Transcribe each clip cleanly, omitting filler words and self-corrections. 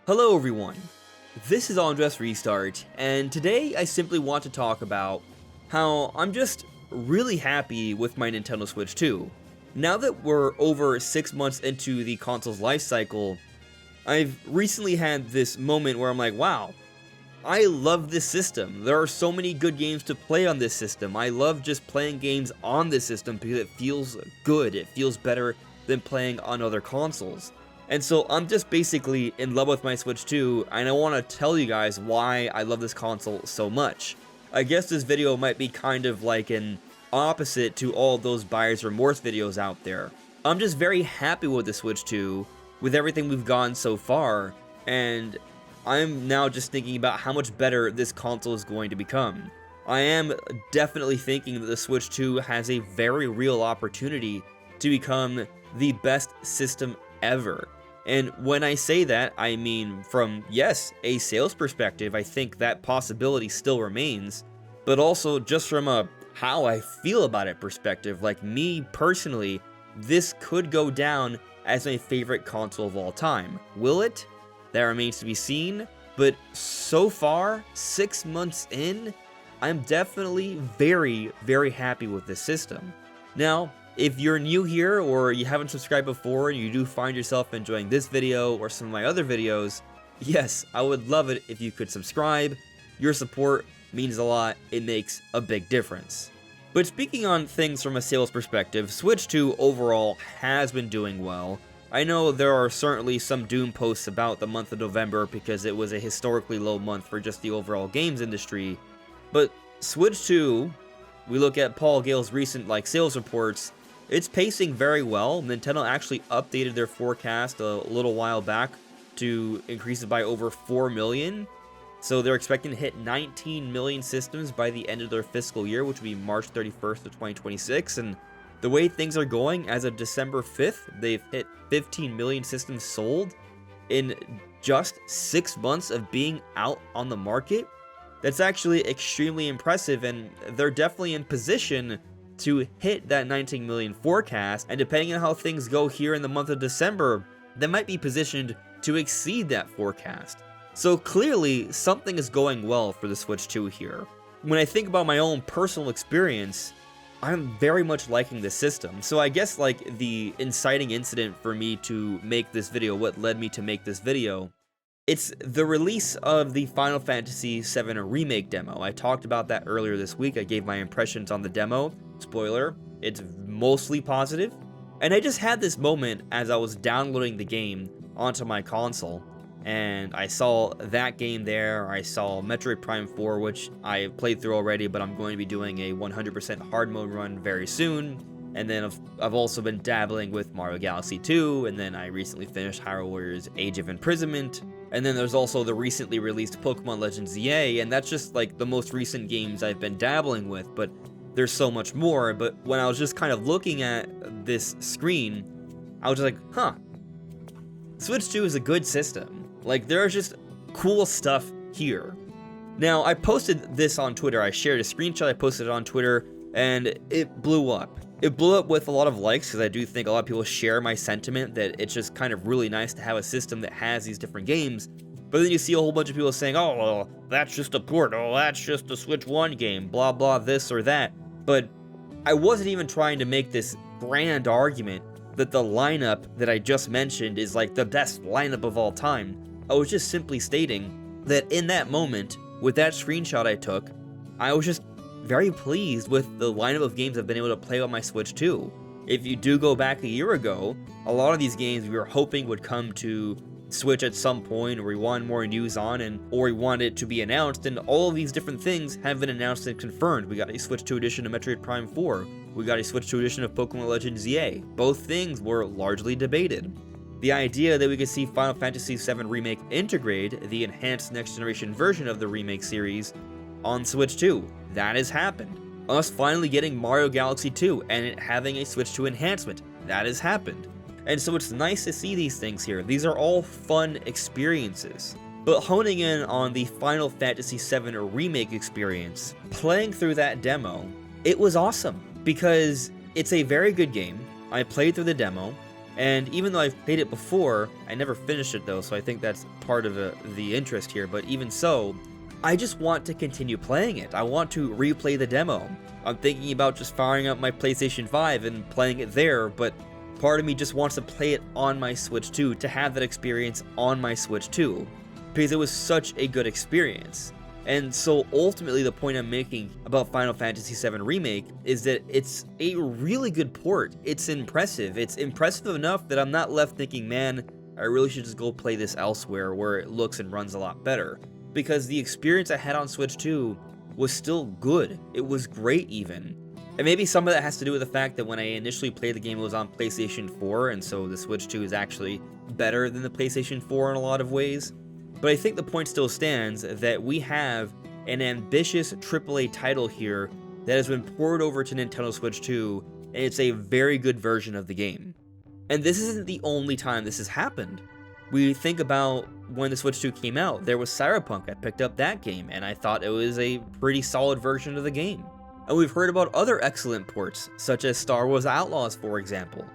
Hello everyone, this is AndresRestart, and today I simply want to talk about how I'm just really happy with my Nintendo Switch 2. Now that we're over 6 months into the console's life cycle, I've recently had this moment where I'm like, wow, I love this system. There are so many good games to play on this system. I love just playing games on this system because it feels good. It feels better than playing on other consoles. And so I'm just basically in love with my Switch 2, and I want to tell you guys why I love this console so much. I guess this video might be kind of like an opposite to all those buyer's remorse videos out there. I'm just very happy with the Switch 2, with everything we've gotten so far, and I'm now just thinking about how much better this console is going to become. I am definitely thinking that the Switch 2 has a very real opportunity to become the best system ever. And when I say that, I mean from, yes, a sales perspective, I think that possibility still remains, but also just from a how I feel about it perspective. Like me personally, this could go down as my favorite console of all time. Will it? That remains to be seen, but so far, 6 months in, I'm definitely very, very happy with this system. Now, if you're new here or you haven't subscribed before and you do find yourself enjoying this video or some of my other videos, yes, I would love it if you could subscribe. Your support means a lot. It makes a big difference. But speaking on things from a sales perspective, Switch 2 overall has been doing well. I know there are certainly some doom posts about the month of November because it was a historically low month for just the overall games industry, but Switch 2, we look at Paul Gale's recent sales reports, it's pacing very well. Nintendo actually updated their forecast a little while back to increase it by over 4 million. So they're expecting to hit 19 million systems by the end of their fiscal year, which will be March 31st of 2026. And the way things are going, as of December 5th, they've hit 15 million systems sold in just 6 months of being out on the market. That's actually extremely impressive, and they're definitely in position to hit that 19 million forecast, and depending on how things go here in the month of December, they might be positioned to exceed that forecast. So clearly, something is going well for the Switch 2 here. When I think about my own personal experience, I'm very much liking this system. So I guess the inciting incident for me to make this video, what led me to make this video, it's the release of the Final Fantasy VII Remake demo. I talked about that earlier this week. I gave my impressions on the demo. Spoiler, it's mostly positive. And I just had this moment as I was downloading the game onto my console, and I saw that game there. I saw Metroid Prime 4, which I played through already, but I'm going to be doing a 100% hard mode run very soon. And then I've also been dabbling with Mario Galaxy 2, and then I recently finished Hyrule Warriors Age of Imprisonment. And then there's also the recently released Pokemon Legends ZA, and that's just the most recent games I've been dabbling with, but there's so much more. But when I was just kind of looking at this screen, I was just like, huh, Switch 2 is a good system. There's just cool stuff here. Now, I posted this on Twitter. I shared a screenshot, I posted it on Twitter, and it blew up. It blew up with a lot of likes because I do think a lot of people share my sentiment that it's just kind of really nice to have a system that has these different games. But then you see a whole bunch of people saying, oh, well, that's just a port, oh, that's just a Switch 1 game, blah, blah, this or that. But I wasn't even trying to make this grand argument that the lineup that I just mentioned is the best lineup of all time. I was just simply stating that in that moment, with that screenshot I took, I was just very pleased with the lineup of games I've been able to play on my Switch 2. If you do go back a year ago, a lot of these games we were hoping would come to Switch at some point, or we wanted more news on, or we wanted it to be announced, and all of these different things have been announced and confirmed. We got a Switch 2 edition of Metroid Prime 4, we got a Switch 2 edition of Pokemon Legends ZA. Both things were largely debated. The idea that we could see Final Fantasy VII Remake integrate the enhanced next-generation version of the Remake series on Switch 2, that has happened. Us finally getting Mario Galaxy 2 and it having a Switch 2 enhancement, that has happened. And so it's nice to see these things here. These are all fun experiences. But honing in on the Final Fantasy VII Remake experience, playing through that demo, it was awesome because it's a very good game. I played through the demo. And even though I've played it before, I never finished it though, so I think that's part of the interest here. But even so, I just want to continue playing it. I want to replay the demo. I'm thinking about just firing up my PlayStation 5 and playing it there, but part of me just wants to play it on my Switch 2 to have that experience on my Switch 2, because it was such a good experience. And so ultimately the point I'm making about Final Fantasy VII Remake is that it's a really good port. It's impressive. It's impressive enough that I'm not left thinking, man, I really should just go play this elsewhere where it looks and runs a lot better. Because the experience I had on Switch 2 was still good. It was great even. And maybe some of that has to do with the fact that when I initially played the game, it was on PlayStation 4, and so the Switch 2 is actually better than the PlayStation 4 in a lot of ways. But I think the point still stands that we have an ambitious AAA title here that has been ported over to Nintendo Switch 2, and it's a very good version of the game. And this isn't the only time this has happened. We think about when the Switch 2 came out, there was Cyberpunk. I picked up that game, and I thought it was a pretty solid version of the game. And we've heard about other excellent ports, such as Star Wars Outlaws, for example.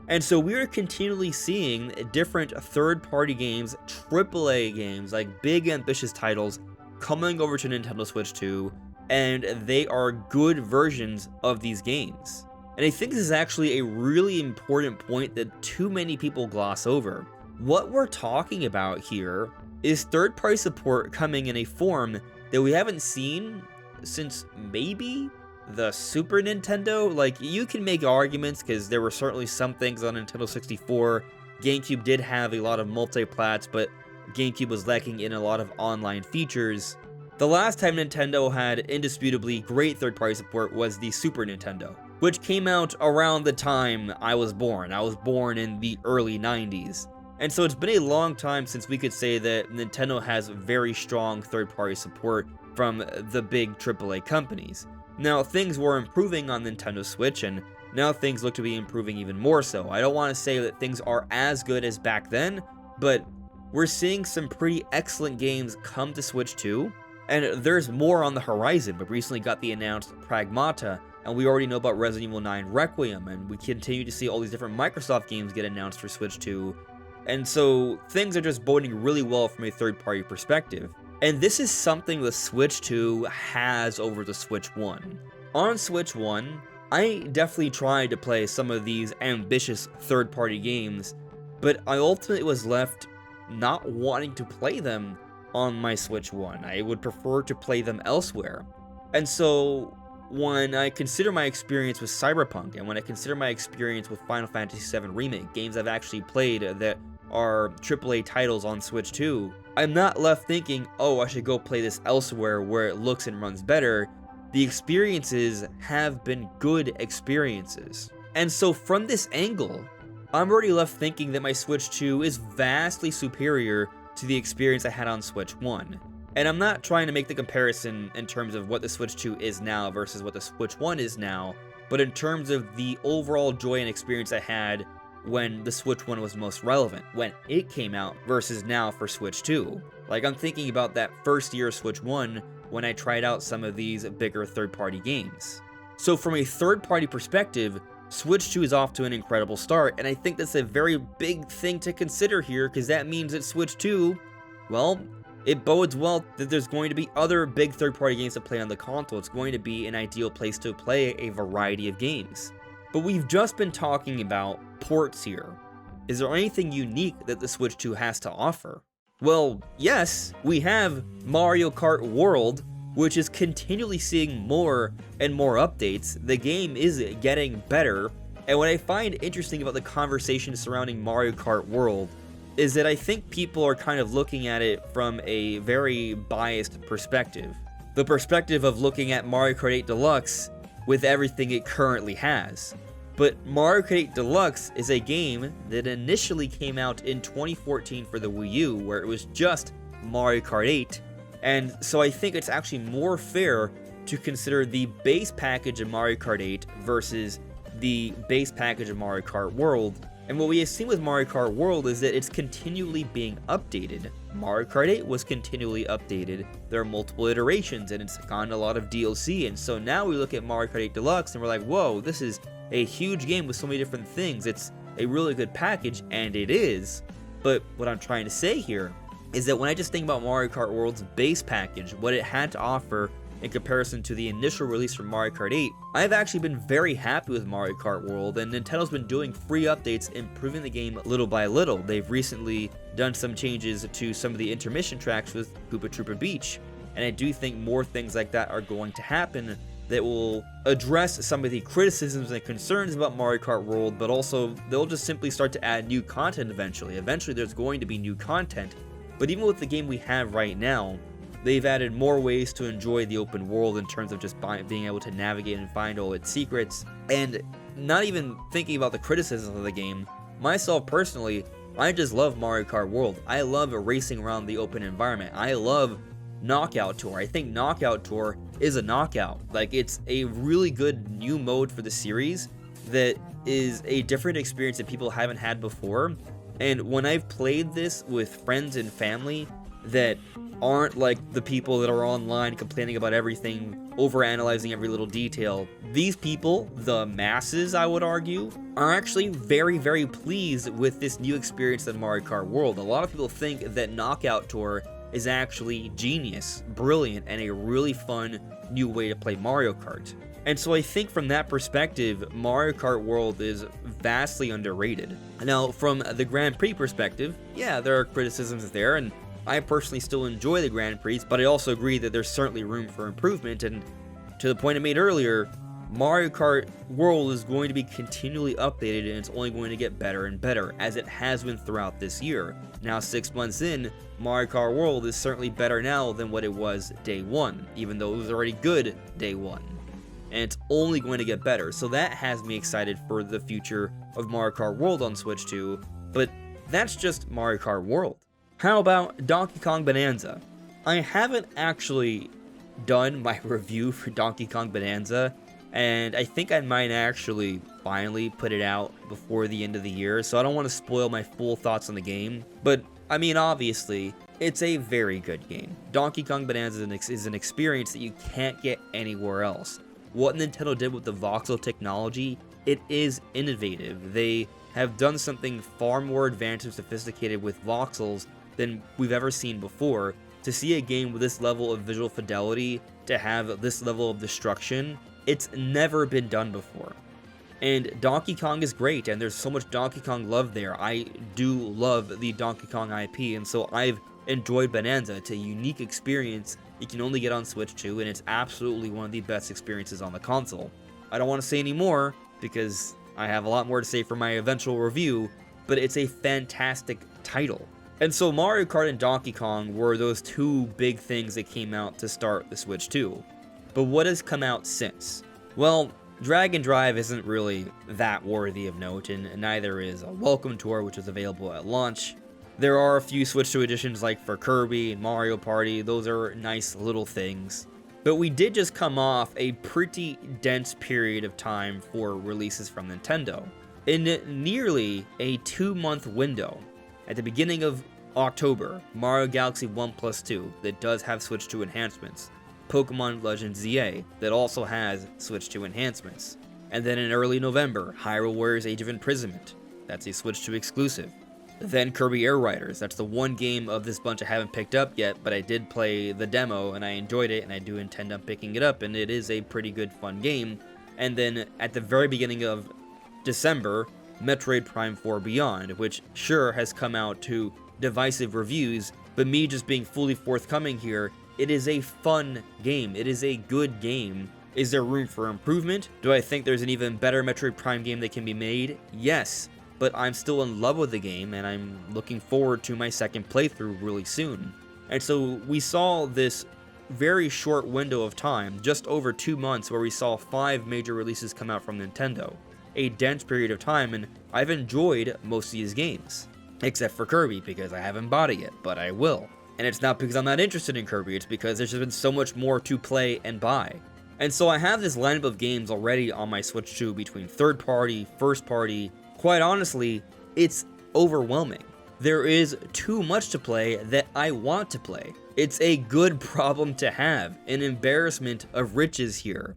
And so we are continually seeing different third-party games, AAA games, like big ambitious titles, coming over to Nintendo Switch 2, and they are good versions of these games. And I think this is actually a really important point that too many people gloss over. What we're talking about here is third-party support coming in a form that we haven't seen since maybe the Super Nintendo. Like, you can make arguments because there were certainly some things on Nintendo 64. GameCube did have a lot of multiplats, but GameCube was lacking in a lot of online features. The last time Nintendo had indisputably great third-party support was the Super Nintendo, which came out around the time I was born. I was born in the early 90s. And so it's been a long time since we could say that Nintendo has very strong third-party support from the big AAA companies. Now, things were improving on Nintendo Switch, and now things look to be improving even more so. I don't want to say that things are as good as back then, but we're seeing some pretty excellent games come to Switch 2, and there's more on the horizon. We recently got the announced Pragmata, and we already know about Resident Evil 9 Requiem, and we continue to see all these different Microsoft games get announced for Switch 2, and so things are just boding really well from a third-party perspective. And this is something the Switch 2 has over the Switch 1. On Switch 1, I definitely tried to play some of these ambitious third-party games, but I ultimately was left not wanting to play them on my Switch 1. I would prefer to play them elsewhere. And so when I consider my experience with Cyberpunk, and when I consider my experience with Final Fantasy VII Remake, games I've actually played that are AAA titles on Switch 2, I'm not left thinking, oh, I should go play this elsewhere where it looks and runs better. The experiences have been good experiences. And so from this angle, I'm already left thinking that my Switch 2 is vastly superior to the experience I had on Switch 1. And I'm not trying to make the comparison in terms of what the Switch 2 is now versus what the Switch 1 is now, but in terms of the overall joy and experience I had when the Switch 1 was most relevant, when it came out, versus now for Switch 2. Like, I'm thinking about that first year of Switch 1 when I tried out some of these bigger third-party games. So from a third-party perspective, Switch 2 is off to an incredible start, and I think that's a very big thing to consider here, because that means that Switch 2, well, it bodes well that there's going to be other big third-party games to play on the console. It's going to be an ideal place to play a variety of games. But we've just been talking about ports here. Is there anything unique that the Switch 2 has to offer? Well, yes, we have Mario Kart World, which is continually seeing more and more updates. The game is getting better, and what I find interesting about the conversation surrounding Mario Kart World is that I think people are kind of looking at it from a very biased perspective. The perspective of looking at Mario Kart 8 Deluxe with everything it currently has. But Mario Kart 8 Deluxe is a game that initially came out in 2014 for the Wii U, where it was just Mario Kart 8, and so I think it's actually more fair to consider the base package of Mario Kart 8 versus the base package of Mario Kart World. And what we have seen with Mario Kart World is that it's continually being updated. Mario Kart 8 was continually updated. There are multiple iterations, and it's gotten a lot of DLC, and so now we look at Mario Kart 8 Deluxe and we're like, whoa, this is a huge game with so many different things. It's a really good package, and it is. But what I'm trying to say here is that when I just think about Mario Kart World's base package, what it had to offer in comparison to the initial release from Mario Kart 8, I've actually been very happy with Mario Kart World, and Nintendo's been doing free updates, improving the game little by little. They've recently done some changes to some of the intermission tracks with Koopa Troopa Beach, and I do think more things like that are going to happen that will address some of the criticisms and concerns about Mario Kart World, but also they'll just simply start to add new content eventually. Eventually there's going to be new content, but even with the game we have right now, they've added more ways to enjoy the open world in terms of just being able to navigate and find all its secrets, and not even thinking about the criticisms of the game. Myself personally, I just love Mario Kart World. I love racing around the open environment. I love Knockout Tour. I think Knockout Tour is a knockout. Like, it's a really good new mode for the series that is a different experience that people haven't had before. And when I've played this with friends and family that aren't like the people that are online complaining about everything, overanalyzing every little detail, these people, the masses I would argue, are actually very, very pleased with this new experience in Mario Kart World. A lot of people think that Knockout Tour is actually genius, brilliant, and a really fun new way to play Mario Kart. And so I think from that perspective, Mario Kart World is vastly underrated. Now, from the Grand Prix perspective, yeah, there are criticisms there, and I personally still enjoy the Grand Prix, but I also agree that there's certainly room for improvement, and to the point I made earlier, Mario Kart World is going to be continually updated, and it's only going to get better and better, as it has been throughout this year. Now, 6 months in, Mario Kart World is certainly better now than what it was day one, even though it was already good day one. And it's only going to get better, so that has me excited for the future of Mario Kart World on Switch 2, but that's just Mario Kart World. How about Donkey Kong Bonanza? I haven't actually done my review for Donkey Kong Bonanza, and I think I might actually finally put it out before the end of the year, so I don't want to spoil my full thoughts on the game, but I mean, obviously, it's a very good game. Donkey Kong Bonanza is an experience that you can't get anywhere else. What Nintendo did with the voxel technology, it is innovative. They have done something far more advanced and sophisticated with voxels than we've ever seen before. To see a game with this level of visual fidelity, to have this level of destruction, it's never been done before. And Donkey Kong is great, and there's so much Donkey Kong love there. I do love the Donkey Kong IP, and so I've enjoyed Bonanza. It's a unique experience you can only get on Switch 2, and it's absolutely one of the best experiences on the console. I don't want to say any more, because I have a lot more to say for my eventual review, but it's a fantastic title. And so Mario Kart and Donkey Kong were those two big things that came out to start the Switch 2. But what has come out since? Well, Drag and Drive isn't really that worthy of note, and neither is a Welcome Tour, which was available at launch. There are a few Switch 2 editions like for Kirby and Mario Party. Those are nice little things. But we did just come off a pretty dense period of time for releases from Nintendo. In nearly a 2-month window, at the beginning of October, Mario Galaxy 1+2 that does have Switch 2 enhancements. Pokemon Legends ZA that also has Switch 2 enhancements. And then in early November, Hyrule Warriors Age of Imprisonment. That's a Switch 2 exclusive. Then Kirby Air Riders. That's the one game of this bunch I haven't picked up yet, but I did play the demo and I enjoyed it, and I do intend on picking it up, and it is a pretty good fun game. And then at the very beginning of December, Metroid Prime 4 Beyond, which sure has come out to divisive reviews, but me just being fully forthcoming here, it is a fun game. It is a good game. Is there room for improvement? Do I think there's an even better Metroid Prime game that can be made? Yes, but I'm still in love with the game, and I'm looking forward to my second playthrough really soon. And so we saw this very short window of time, just over 2 months, where we saw 5 major releases come out from Nintendo. A dense period of time, and I've enjoyed most of these games. Except for Kirby, because I haven't bought it yet, but I will. And it's not because I'm not interested in Kirby, it's because there's just been so much more to play and buy. And so I have this lineup of games already on my Switch 2 between third party, first party. Quite honestly, it's overwhelming. There is too much to play that I want to play. It's a good problem to have, an embarrassment of riches here.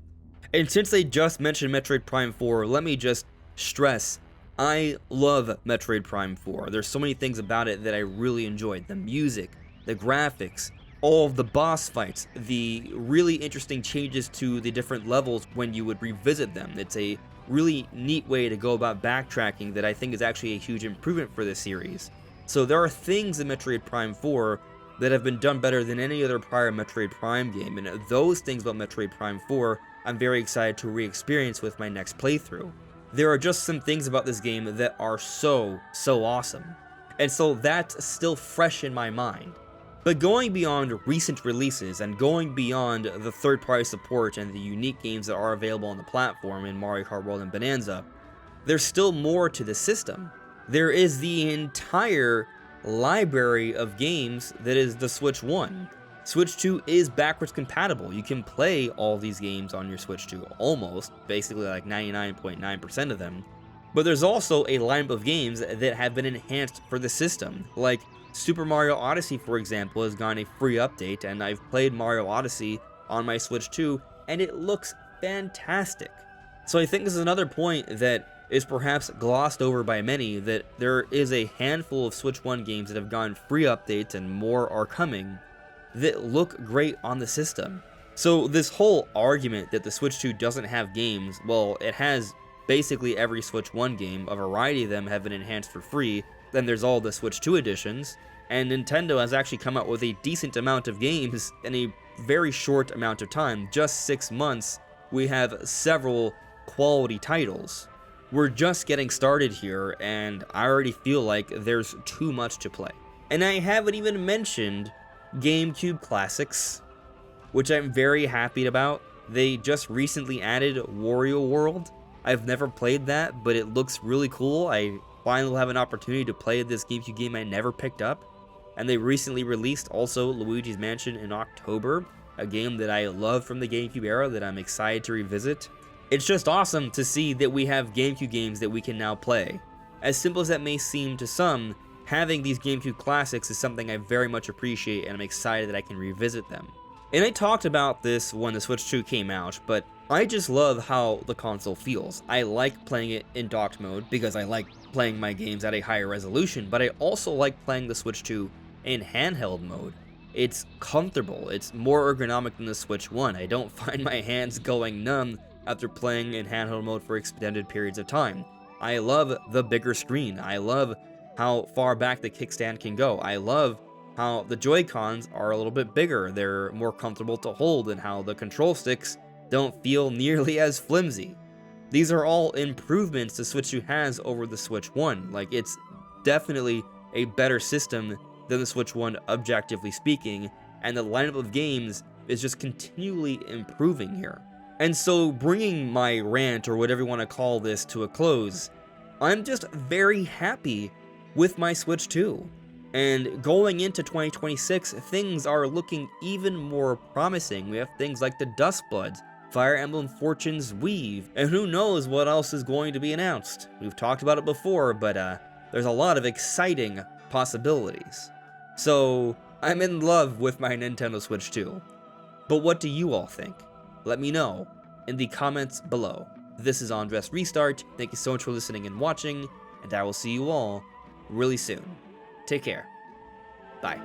And since they just mentioned Metroid Prime 4, let me just stress, I love Metroid Prime 4. There's so many things about it that I really enjoyed. The music, the graphics, all of the boss fights, the really interesting changes to the different levels when you would revisit them. It's a really neat way to go about backtracking that I think is actually a huge improvement for this series. So there are things in Metroid Prime 4 that have been done better than any other prior Metroid Prime game, and those things about Metroid Prime 4 I'm very excited to re-experience with my next playthrough. There are just some things about this game that are so awesome, and so that's still fresh in my mind. But going beyond recent releases and going beyond the third-party support and the unique games that are available on the platform in Mario Kart World and Bonanza, there's still more to the system. There is the entire library of games that is the Switch 1. Switch 2 is backwards compatible. You can play all these games on your Switch 2, almost, basically like 99.9% of them. But there's also a lineup of games that have been enhanced for the system, like Super Mario Odyssey, for example, has gotten a free update, and I've played Mario Odyssey on my Switch 2, and it looks fantastic. So I think this is another point that is perhaps glossed over by many, that there is a handful of Switch 1 games that have gotten free updates, and more are coming, that look great on the system. So this whole argument that the Switch 2 doesn't have games, well, it has basically every Switch 1 game. A variety of them have been enhanced for free. Then there's all the Switch 2 editions, and Nintendo has actually come out with a decent amount of games in a very short amount of time. Just 6 months, we have several quality titles. We're just getting started here, and I already feel like there's too much to play. And I haven't even mentioned GameCube classics, which I'm very happy about. They just recently added Wario World. I've never played that, but it looks really cool. I finally will have an opportunity to play this GameCube game I never picked up. And they recently released also Luigi's Mansion in October, a game that I love from the GameCube era that I'm excited to revisit. It's just awesome to see that we have GameCube games that we can now play. As simple as that may seem to some, having these GameCube classics is something I very much appreciate, and I'm excited that I can revisit them. And I talked about this when the Switch 2 came out, but I just love how the console feels. I like playing it in docked mode because I like playing my games at a higher resolution, but I also like playing the Switch 2 in handheld mode. It's comfortable, it's more ergonomic than the Switch 1. I don't find my hands going numb after playing in handheld mode for extended periods of time. I love the bigger screen. I love how far back the kickstand can go. I love how the Joy-Cons are a little bit bigger. They're more comfortable to hold, and how the control sticks don't feel nearly as flimsy. These are all improvements the Switch 2 has over the Switch 1. Like, it's definitely a better system than the Switch 1, objectively speaking, and the lineup of games is just continually improving here. And so, bringing my rant, or whatever you want to call this, to a close, I'm just very happy with my Switch 2. And going into 2026, things are looking even more promising. We have things like the Dust Bloods, Fire Emblem Fortune's Weave, and who knows what else is going to be announced. We've talked about it before, but there's a lot of exciting possibilities. So, I'm in love with my Nintendo Switch 2. But what do you all think? Let me know in the comments below. This is AndresRestart. Thank you so much for listening and watching, and I will see you all really soon. Take care. Bye.